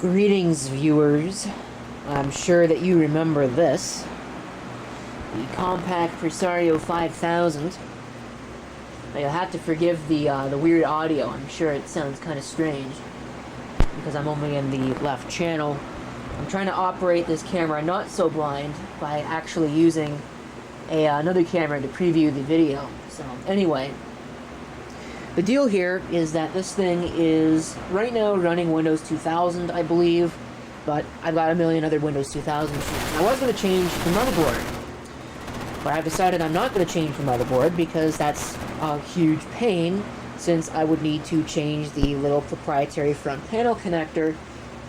Greetings, viewers. I'm sure that you remember this. The Compaq Presario 5000. Now, you'll have to forgive the weird audio. I'm sure it sounds kind of strange because I'm only in the left channel. I'm trying to operate this camera not so blind by actually using another camera to preview the video. So anyway, the deal here is that this thing is right now running Windows 2000, I believe, but I've got a million other Windows 2000 machines. I was going to change the motherboard, but I've decided I'm not going to change the motherboard because that's a huge pain, since I would need to change the little proprietary front panel connector,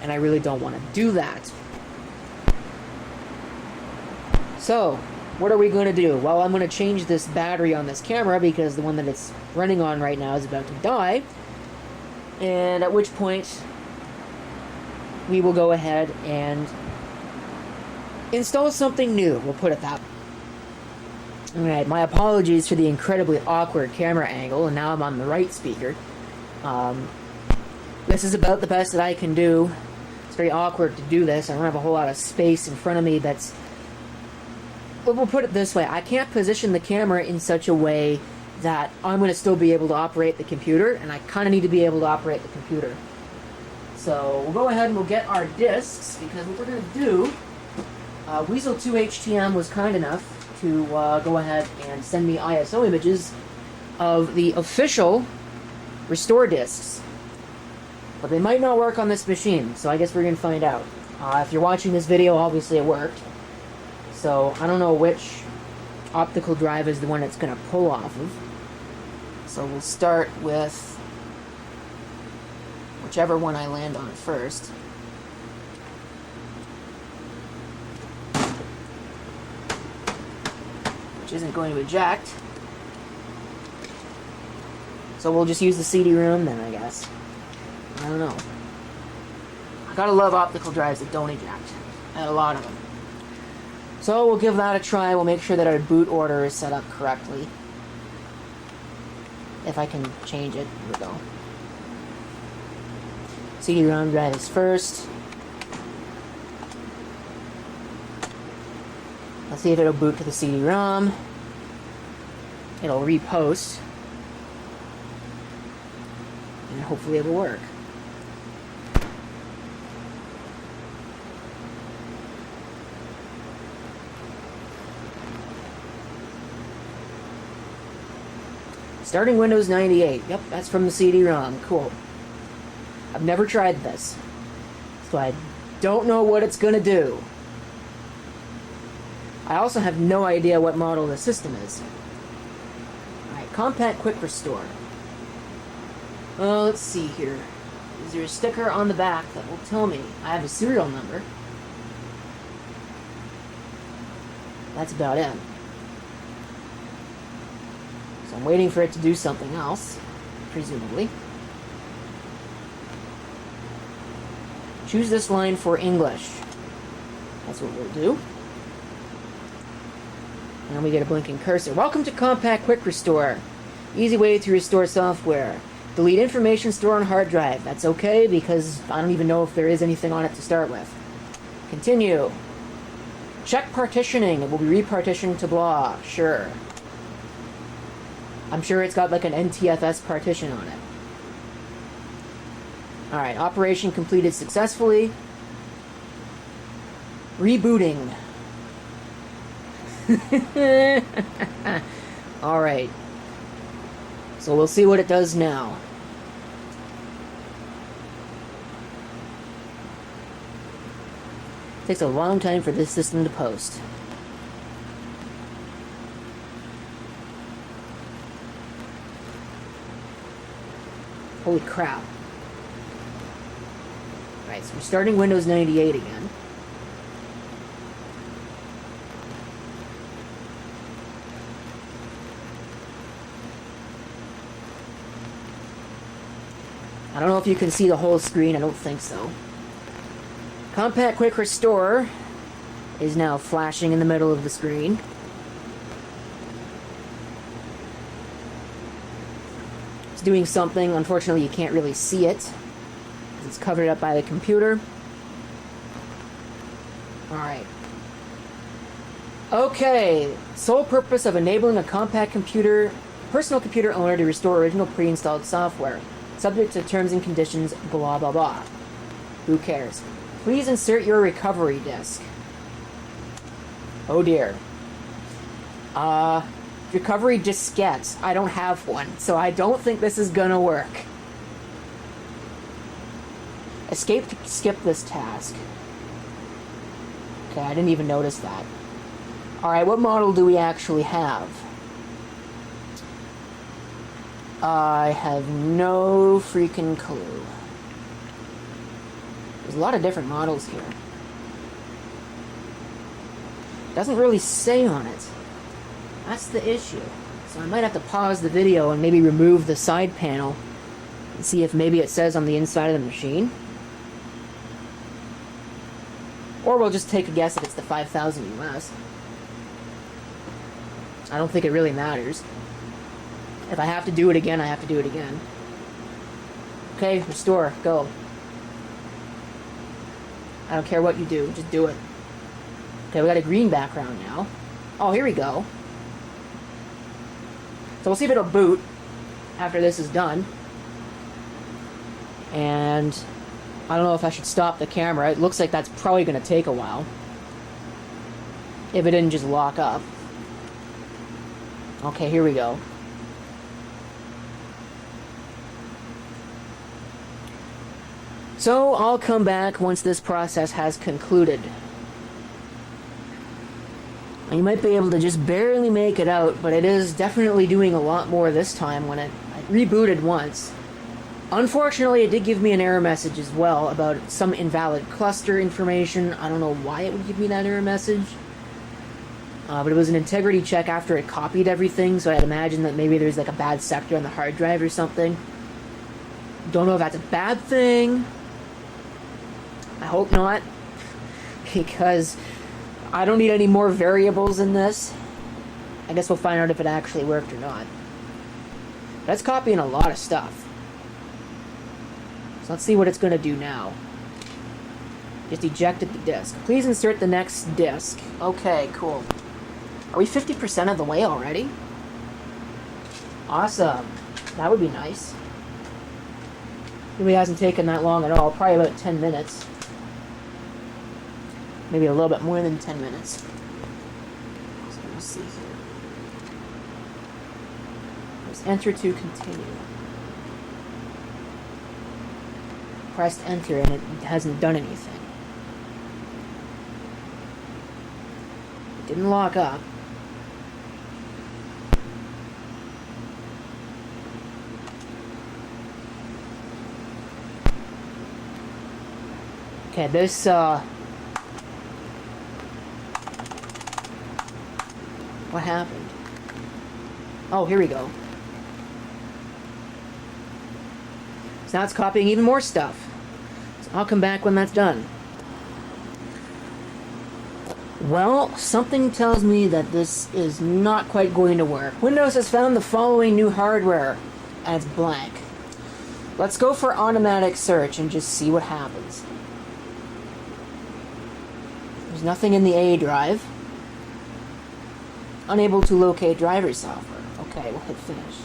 and I really don't want to do that. So, what are we going to do? Well, I'm going to change this battery on this camera because the one that it's running on right now is about to die, and at which point we will go ahead and install something new. We'll put it that way. Alright, my apologies for the incredibly awkward camera angle, and now I'm on the right speaker. This is about the best that I can do. It's very awkward to do this. I don't have a whole lot of space in front of me that's... Well, we'll put it this way. I can't position the camera in such a way that I'm going to still be able to operate the computer, and I kind of need to be able to operate the computer. So we'll go ahead and we'll get our discs, because what we're going to do... Weasel2HTM was kind enough to go ahead and send me ISO images of the official restore discs. But they might not work on this machine, so I guess we're going to find out. If you're watching this video, obviously it worked. So I don't know which optical drive is the one it's going to pull off of. So we'll start with whichever one I land on first. Isn't going to eject, so we'll just use the CD-ROM then, I guess. I don't know. I gotta love optical drives that don't eject. I had a lot of them. So we'll give that a try. We'll make sure that our boot order is set up correctly. If I can change it. Here we go. CD-ROM drive is first. Let's see if it'll boot to the CD-ROM. It'll repost. And hopefully it'll work. Starting Windows 98. Yep, that's from the CD-ROM. Cool. I've never tried this, so I don't know what it's going to do. I also have no idea what model the system is. Alright, Compaq Quick Restore. Let's see here. Is there a sticker on the back that will tell me? I have a serial number. That's about it. So I'm waiting for it to do something else, presumably. Choose this line for English. That's what we'll do. And we get a blinking cursor. Welcome to Compaq Quick Restore. Easy way to restore software. Delete information stored on hard drive. That's okay, because I don't even know if there is anything on it to start with. Continue. Check partitioning. It will be repartitioned to blah. Sure. I'm sure it's got like an NTFS partition on it. Alright, operation completed successfully. Rebooting. Alright. So we'll see what it does now. It takes a long time for this system to post. Holy crap. Alright, so we're starting Windows 98 again. I don't know if you can see the whole screen. I don't think so. Compaq Quick Restore is now flashing in the middle of the screen. It's doing something. Unfortunately, you can't really see it. It's covered up by the computer. Alright. Okay. Sole purpose of enabling a Compaq personal computer owner to restore original pre-installed software. Subject to terms and conditions, blah blah blah. Who cares? Please insert your recovery disk. Oh dear. Recovery diskette. I don't have one, so I don't think this is gonna work. Escape to skip this task. Okay, I didn't even notice that. Alright, what model do we actually have? I have no freaking clue. There's a lot of different models here. Doesn't really say on it. That's the issue. So I might have to pause the video and maybe remove the side panel and see if maybe it says on the inside of the machine. Or we'll just take a guess if it's the 5000 US. I don't think it really matters. If I have to do it again, I have to do it again. Okay, restore, go. I don't care what you do, just do it. Okay, we got a green background now. Oh, here we go. So we'll see if it'll boot after this is done. And I don't know if I should stop the camera. It looks like that's probably going to take a while. If it didn't just lock up. Okay, here we go. So I'll come back once this process has concluded. And you might be able to just barely make it out, but it is definitely doing a lot more this time when I rebooted once. Unfortunately, it did give me an error message as well about some invalid cluster information. I don't know why it would give me that error message. But it was an integrity check after it copied everything, so I'd imagine that maybe there's like a bad sector on the hard drive or something. Don't know if that's a bad thing. I hope not, because I don't need any more variables in this. I guess we'll find out if it actually worked or not. That's copying a lot of stuff. So let's see what it's going to do now. Just ejected the disk. Please insert the next disk. Okay, cool. Are we 50% of the way already? Awesome. That would be nice. Really hasn't taken that long at all. Probably about 10 minutes. Maybe a little bit more than 10 minutes. So let's see here. Press enter to continue. Pressed enter and it hasn't done anything. It didn't lock up. Okay, this, what happened? Oh, here we go. So now it's copying even more stuff. So I'll come back when that's done. Well, something tells me that this is not quite going to work. Windows has found the following new hardware, and it's blank. Let's go for automatic search and just see what happens. There's nothing in the A drive. Unable to locate driver software. Okay, we'll hit finish.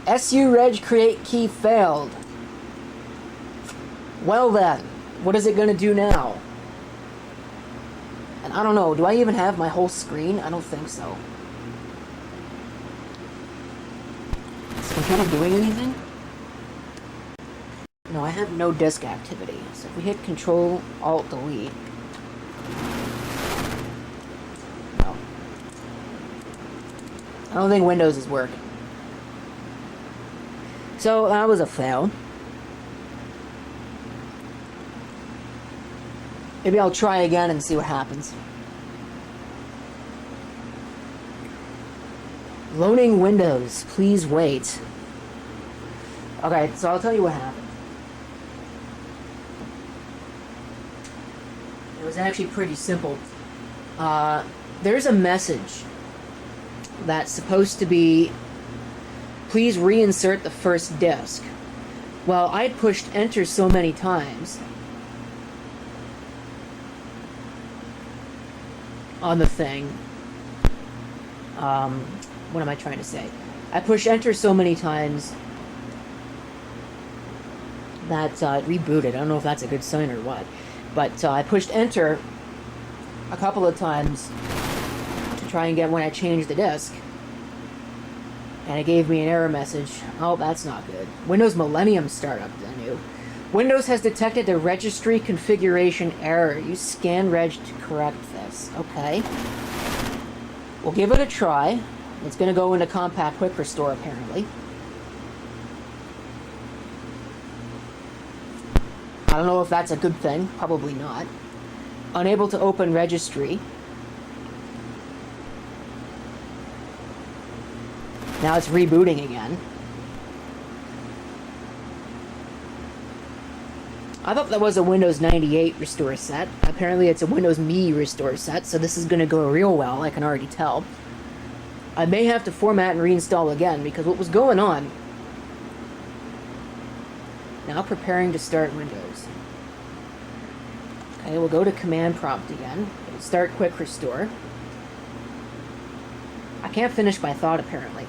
SU reg create key failed. Well then, what is it going to do now? And I don't know, do I even have my whole screen? I don't think so. Is the computer doing anything? No, I have no disk activity. So if we hit Control Alt Delete. No. I don't think Windows is working. So that was a fail. Maybe I'll try again and see what happens. Loading Windows, please wait. Okay, so I'll tell you what happened. It was actually pretty simple. There's a message that's supposed to be, please reinsert the first disk. Well, I'd pushed enter so many times on the thing. What am I trying to say? I pushed enter so many times that it rebooted. I don't know if that's a good sign or what. But I pushed enter a couple of times to try and get when I changed the disk. And it gave me an error message. Oh, that's not good. Windows Millennium Startup, I knew. Windows has detected a registry configuration error. Use scanreg to correct this. Okay. We'll give it a try. It's going to go into Compaq Quick Restore, apparently. I don't know if that's a good thing. Probably not. Unable to open registry. Now it's rebooting again. I thought that was a Windows 98 restore set. Apparently it's a Windows Me restore set, so this is going to go real well, I can already tell. I may have to format and reinstall again, because what was going on... Now preparing to start Windows. Okay, we'll go to Command Prompt again. Start Quick Restore. I can't finish my thought, apparently.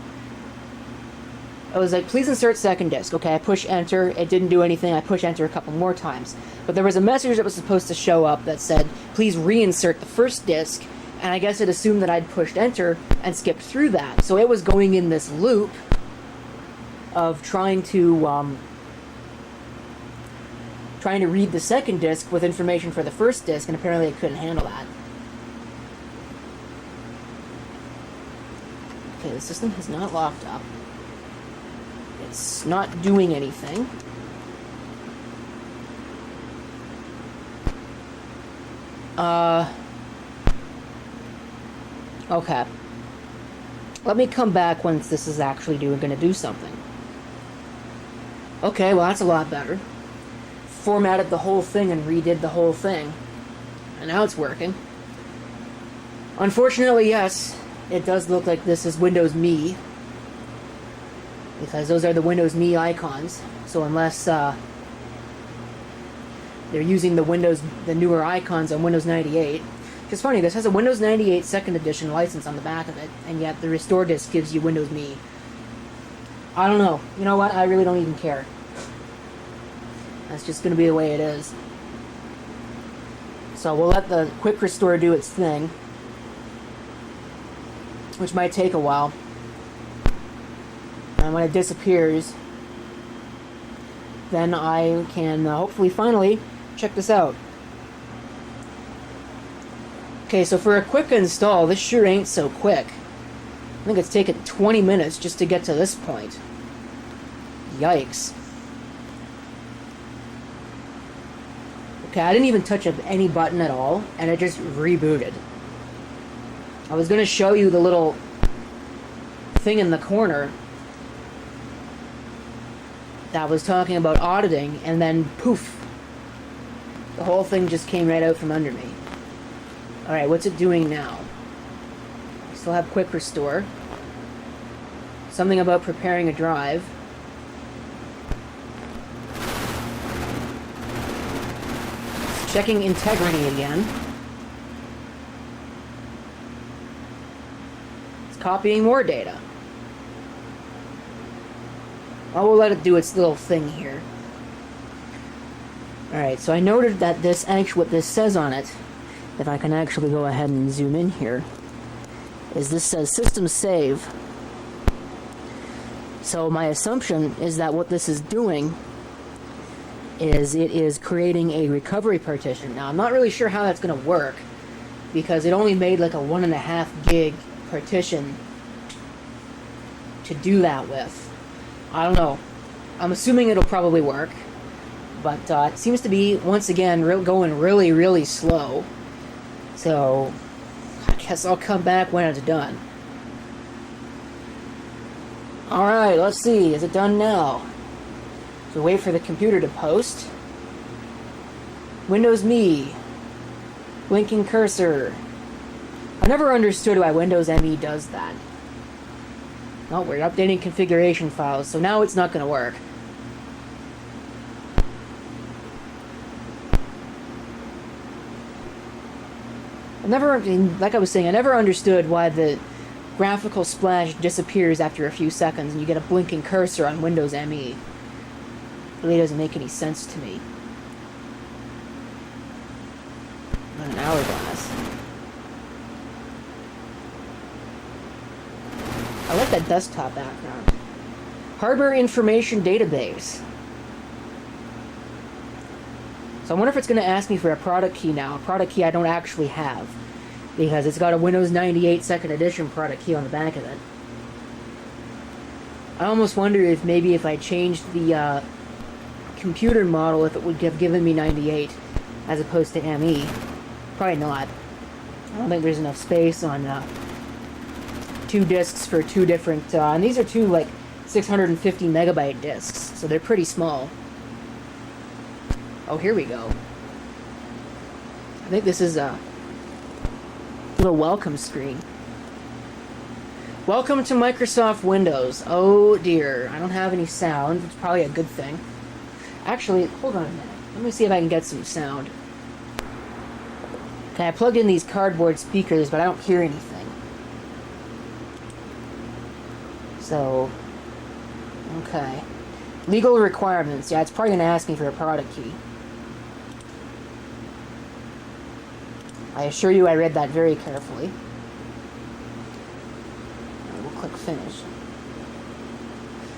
I was like, please insert second disk. Okay, I push enter. It didn't do anything. I push enter a couple more times. But there was a message that was supposed to show up that said, please reinsert the first disk. And I guess it assumed that I'd pushed enter and skipped through that. So it was going in this loop of trying to read the second disk with information for the first disk, and apparently it couldn't handle that. Okay, the system has not locked up. It's not doing anything. Okay. Let me come back once this is actually going to do something. Okay, well that's a lot better. Formatted the whole thing and redid the whole thing. And now it's working. Unfortunately, yes, it does look like this is Windows Me. Because those are the Windows Me icons. So unless they're using the newer icons on Windows 98. It's funny, this has a Windows 98 2nd edition license on the back of it, and yet the restore disk gives you Windows Me. I don't know. You know what? I really don't even care. That's just going to be the way it is. So we'll let the Quick Restore do its thing, which might take a while. And when it disappears, then I can hopefully finally check this out. Okay, so for a quick install, this sure ain't so quick. I think it's taken 20 minutes just to get to this point. Yikes. Okay, I didn't even touch up any button at all, and it just rebooted. I was going to show you the little thing in the corner that was talking about auditing, and then poof, the whole thing just came right out from under me. Alright, what's it doing now? Still have Quick Restore. Something about preparing a drive. Checking integrity again. It's copying more data. I will let it do its little thing here. Alright, so I noted that what this says on it, if I can actually go ahead and zoom in here, is this says system save. So my assumption is that what this is doing is it is creating a recovery partition. Now I'm not really sure how that's going to work, because it only made like a 1.5 gig partition to do that with. I don't know. I'm assuming it'll probably work, but it seems to be, once again, going really, really slow. So, I guess I'll come back when it's done. Alright, let's see. Is it done now? So wait for the computer to post. Windows Me. Blinking cursor. I never understood why Windows ME does that. Oh, we're updating configuration files, so now it's not going to work. like I was saying, I never understood why the graphical splash disappears after a few seconds and you get a blinking cursor on Windows ME. It really doesn't make any sense to me. Not an hourglass. I like that desktop background. Hardware Information Database. So I wonder if it's going to ask me for a product key now. A product key I don't actually have. Because it's got a Windows 98 2nd edition product key on the back of it. I almost wonder if maybe if I changed the computer model, if it would have given me 98 as opposed to ME. Probably not. I don't think there's enough space on 2 disks for 2 different... and these are 2, like, 650 megabyte disks, so they're pretty small. Oh, here we go. I think this is a little welcome screen. Welcome to Microsoft Windows. Oh dear, I don't have any sound. It's probably a good thing. Actually, hold on a minute. Let me see if I can get some sound. Okay, I plugged in these cardboard speakers, but I don't hear anything. So, okay. Legal requirements. Yeah, it's probably going to ask me for a product key. I assure you I read that very carefully. We'll click Finish.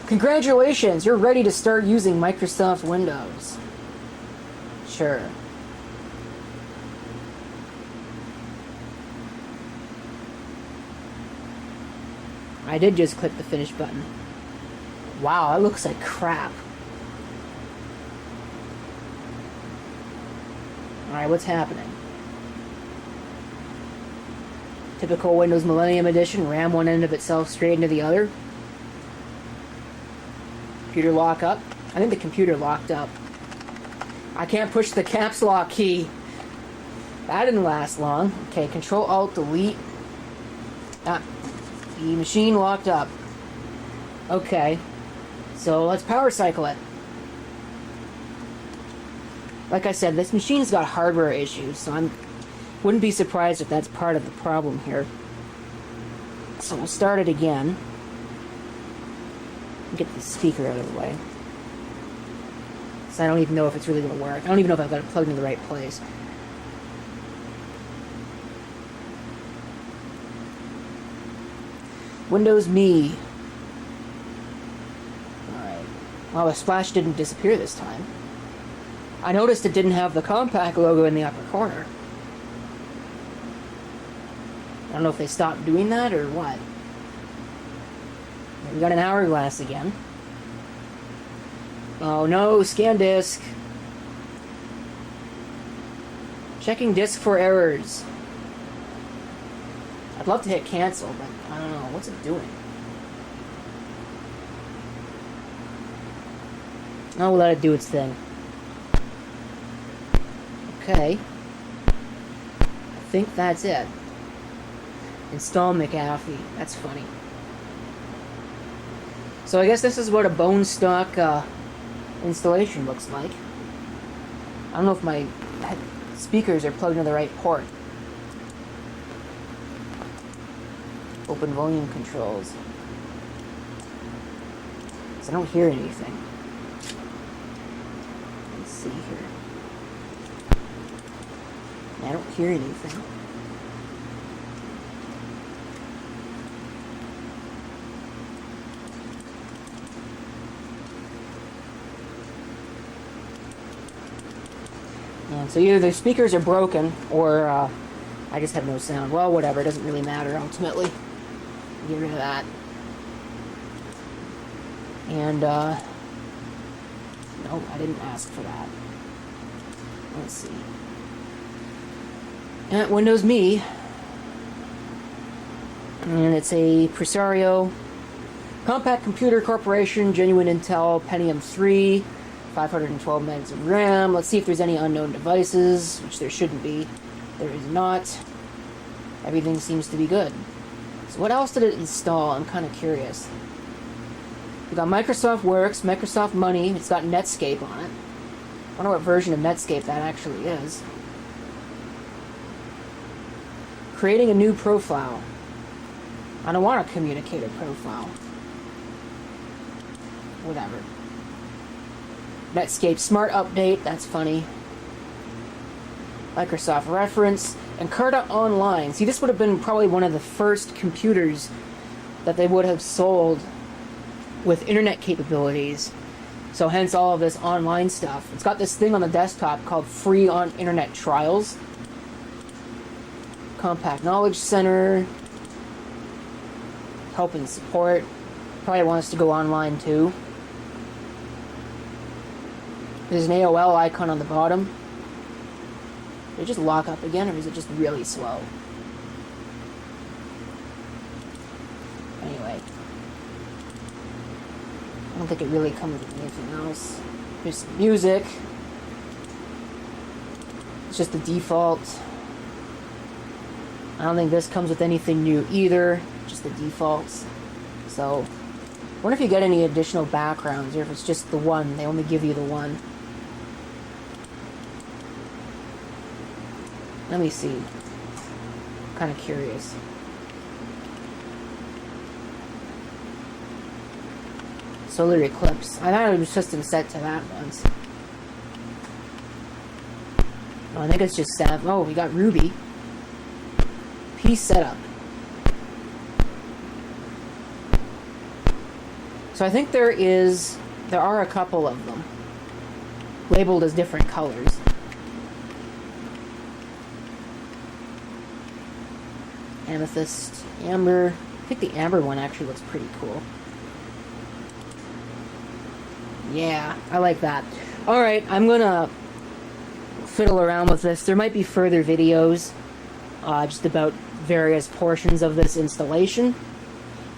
Congratulations! You're ready to start using Microsoft Windows. Sure. I did just click the Finish button. Wow, that looks like crap. Alright, what's happening? Typical Windows Millennium Edition, ram one end of itself straight into the other. Computer lock up. I think the computer locked up. I can't push the caps lock key. That didn't last long. Okay, Control-Alt-Delete. Ah, the machine locked up. Okay, so let's power cycle it. Like I said, this machine's got hardware issues, so wouldn't be surprised if that's part of the problem here. So we'll start it again. Get the speaker out of the way. So I don't even know if it's really going to work. I don't even know if I've got it plugged into the right place. Windows Me. Alright. Well, the splash didn't disappear this time. I noticed it didn't have the Compaq logo in the upper corner. I don't know if they stopped doing that or what. We got an hourglass again. Oh no, scan disk. Checking disk for errors. I'd love to hit cancel, but I don't know. What's it doing? Oh, we'll let it do its thing. Okay. I think that's it. Install McAfee. That's funny. So I guess this is what a bone stock installation looks like. I don't know if my speakers are plugged into the right port. Open volume controls. So I don't hear anything. Let's see here. I don't hear anything. So either the speakers are broken, or I just have no sound. Well, whatever, it doesn't really matter, ultimately. Get rid of that. And, no, I didn't ask for that. Let's see. Windows Me. And it's a Presario Compaq Computer Corporation, genuine Intel Pentium 3. 512 megs of RAM. Let's see if there's any unknown devices, which there shouldn't be. There is not. Everything seems to be good. So what else did it install? I'm kind of curious. We got Microsoft Works, Microsoft Money. It's got Netscape on it. I wonder what version of Netscape that actually is. Creating a new profile. I don't want to communicate a profile. Whatever. Netscape Smart Update, that's funny. Microsoft Reference. Encarta Online. See, this would have been probably one of the first computers that they would have sold with internet capabilities. So hence all of this online stuff. It's got this thing on the desktop called Free on Internet Trials. Compaq Knowledge Center. Help and support. Probably want us to go online too. There's an AOL icon on the bottom. Did it just lock up again, or is it just really slow? Anyway. I don't think it really comes with anything else. Here's some music. It's just the default. I don't think this comes with anything new either. Just the defaults. So, I wonder if you get any additional backgrounds, or if it's just the one. They only give you the one. Let me see. I'm kind of curious. Solar eclipse. I thought it was just set to that once. Oh, I think it's just set. Oh, we got Ruby. Piece setup. So I think there are a couple of them labeled as different colors. Amethyst, amber. I think the amber one actually looks pretty cool. Yeah, I like that. Alright, I'm gonna fiddle around with this. There might be further videos just about various portions of this installation.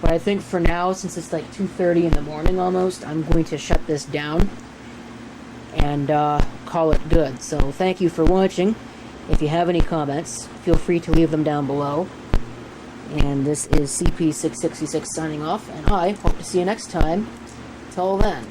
But I think for now, since it's like 2:30 in the morning almost, I'm going to shut this down and call it good. So thank you for watching. If you have any comments, feel free to leave them down below. And this is CP666 signing off, and I hope to see you next time. Till then.